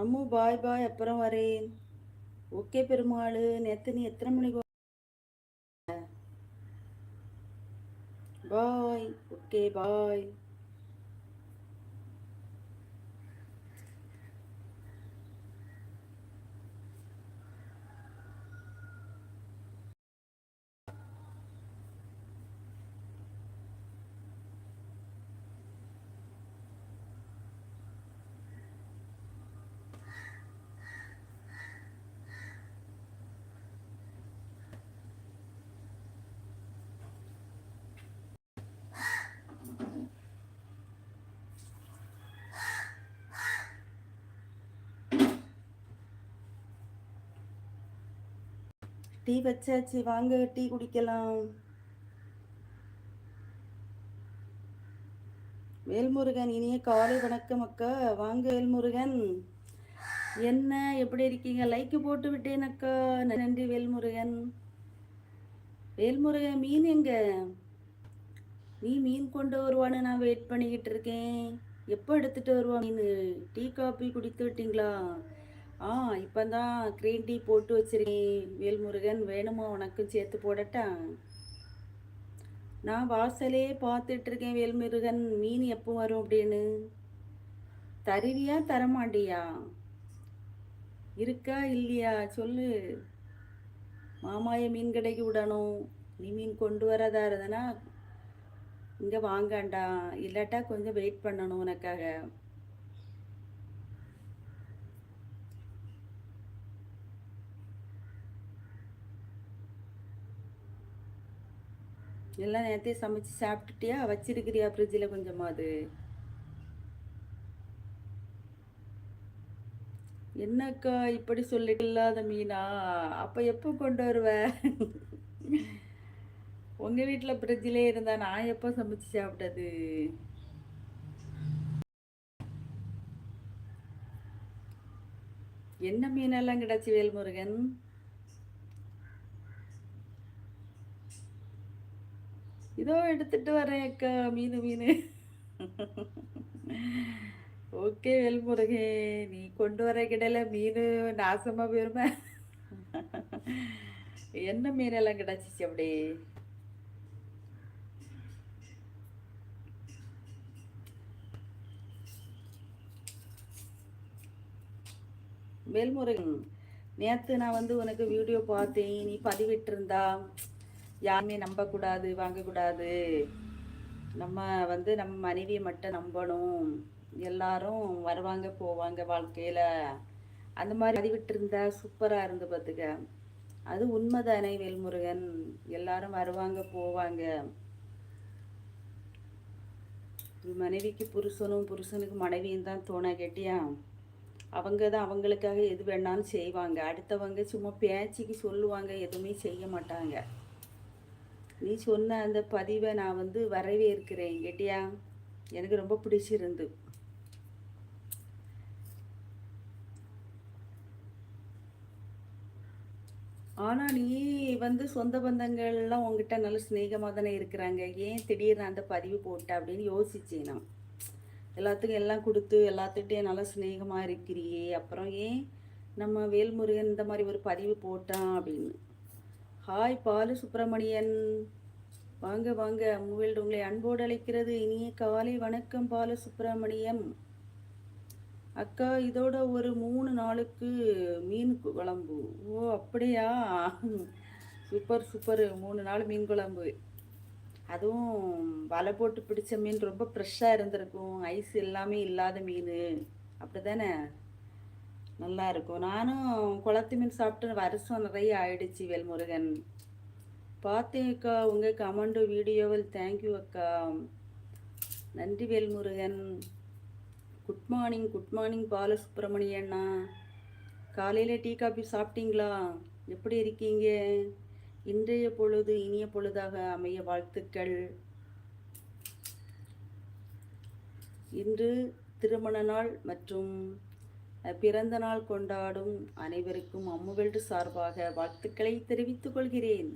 அம்மு பாய் பாய், அப்புறம் வரேன். ஓகே பெருமாள், நேற்று நீ எத்தனை மணிக்கு பாய்? Okay bye. டீ வச்சாச்சு, வாங்க டீ குடிக்கலாம். வேல்முருகன், இனிய காலை வணக்கம் அக்கா. வாங்க வேல்முருகன். என்ன, எப்படி இருக்கீங்க? லைக்கு போட்டு விட்டேன் அக்கா, நன்றி வேல்முருகன். வேல்முருகன், மீன் எங்க? நீ மீன் கொண்டு வருவான்னு நான் வெயிட் பண்ணிக்கிட்டு இருக்கேன். எப்போ எடுத்துட்டு வருவா மீன்? டீ காபி குடித்து விட்டீங்களா? இப்போதான் க்ரீன் டீ போட்டு வச்சிருக்கேன். வேல்முருகன், வேணுமா உனக்கும் சேர்த்து போடட்டா? நான் வாசலே பார்த்துட்டு இருக்கேன் வேல்முருகன், மீன் எப்போ வரும் அப்படின்னு. தருவியா தரமாட்டியா? இருக்கா இல்லையா சொல்லு. மாமாய மீன் கடைக்கு விடணும். நீ மீன் கொண்டு வரதா இருந்தனா இங்கே வாங்காண்டா, இல்லாட்டா கொஞ்சம் வெயிட் பண்ணணும் உனக்காக. எல்லாம் நேரத்தையே சமைச்சு சாப்பிட்டுட்டியா? வச்சிருக்கிறியா ஃப்ரிட்ஜில் கொஞ்சமாவது? என்னக்கா இப்படி சொல்லிட்டு இல்லாத மீனா? அப்போ எப்போ கொண்டு வருவ? உங்கள் வீட்டில் ஃப்ரிட்ஜிலே இருந்தா நான் எப்போ சமைச்சு சாப்பிட்டது? என்ன மீனெல்லாம் கிடச்சி வேல்முருகன்? இதோ எடுத்துட்டு வரேன் அக்கா, மீன். ஓகே வேல்முருகே, நீ கொண்டு வர கிடையில மீன் நாசமா போயிருமே. என்ன மீனெல்லாம் கிடச்சிச்சு அப்படி? வேல்முருகன், நேற்று நான் உனக்கு வீடியோ பார்த்தேன். நீ பதிவிட்டிருந்தா யாருமே நம்பக்கூடாது, வாங்கக்கூடாது, நம்ம நம்ம மனைவியை மட்டும் நம்பணும், எல்லாரும் வருவாங்க போவாங்க வாழ்க்கையில், அந்த மாதிரி பதிவிட்டிருந்தா சூப்பராக இருந்து பார்த்துக்க. அது உண்மைதானே வேல்முருகன்? எல்லாரும் வருவாங்க போவாங்க. மனைவிக்கு புருஷனும் புருஷனுக்கு மனைவியும் தான் தோண கேட்டியா? அவங்க தான் அவங்களுக்காக எது வேணாலும் செய்வாங்க. அடுத்தவங்க சும்மா பேச்சுக்கு சொல்லுவாங்க, எதுவுமே செய்ய மாட்டாங்க. நீ சொன்ன அந்த பதிவை நான் வரவேற்கிறேன் கேட்டியா? எனக்கு ரொம்ப பிடிச்சிருந்து. ஆனால் நீ சொந்த பந்தங்கள்லாம் உங்ககிட்ட நல்ல ஸ்நேகமாக தானே இருக்கிறாங்க. ஏன் திடீர்னு அந்த பதிவு போட்ட அப்படின்னு யோசிச்சேன் நான். எல்லாத்துக்கும் எல்லாம் கொடுத்து எல்லாத்துக்கிட்டையும் நல்லா ஸ்நேகமாக இருக்கிறியே, அப்புறம் ஏன் நம்ம வேல்முருகன் இந்த மாதிரி ஒரு பதிவு போட்டான் அப்படின்னு. ஹாய் பாலு சுப்பிரமணியன், வாங்க வாங்க. மூவேல்டு உங்களை அன்போடு அழைக்கிறது. இனிய காலை வணக்கம் பாலு சுப்பிரமணியம். அக்கா, இதோட ஒரு 3 நாளுக்கு மீன் குழம்பு. ஓ அப்படியா? Super super. 3 நாள் மீன் குழம்பு, அதுவும் வலை போட்டு பிடிச்ச மீன், ரொம்ப ஃப்ரெஷ்ஷாக இருந்திருக்கும், ஐஸ் எல்லாமே இல்லாத மீன், அப்படி தானே? நல்லா இருக்கும். நானும் குளத்து மீன் சாப்பிட்டு வருஷம் நிறைய ஆயிடுச்சு வேல்முருகன். பார்த்தேன் அக்கா உங்கள் கமெண்டு வீடியோவில். தேங்க்யூ அக்கா, நன்றி Velmurugan. Good morning, good morning பாலசுப்ரமணியண்ணா. காலையில் டீ காபி சாப்பிட்டீங்களா? எப்படி இருக்கீங்க? இன்றைய பொழுது இனிய பொழுதாக அமைய வாழ்த்துக்கள். இன்று திருமண நாள் மற்றும் பிறந்த நாள் கொண்டாடும் அனைவருக்கும் அம்முவேல்டு சார்பாக வாழ்த்துக்களை தெரிவித்துக் கொள்கிறேன்.